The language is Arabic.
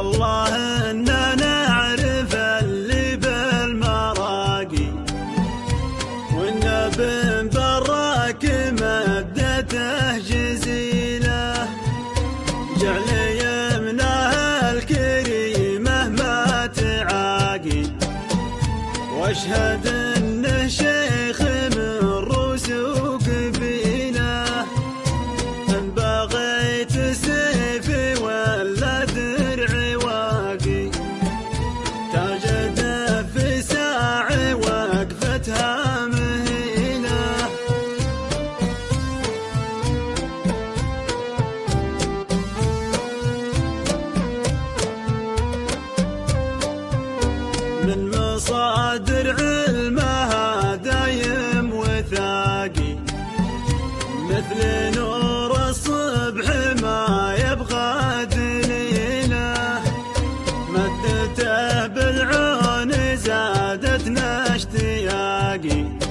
والله إننا نعرف اللي بالمراقي، والنبي براك مدته جزيلة، جعل يمنه الكريمة ما تعاقي، واشهد انه شيخ من رسوق فينا، ان بغيت سيفي ولا درعي واقي، تجده في ساعي وقفتها مهينة. من مصادر علمها دايم وثاقي، مثل نور الصبح ما يبغى دليله، مدته بالعون زادتنا اشتياقي.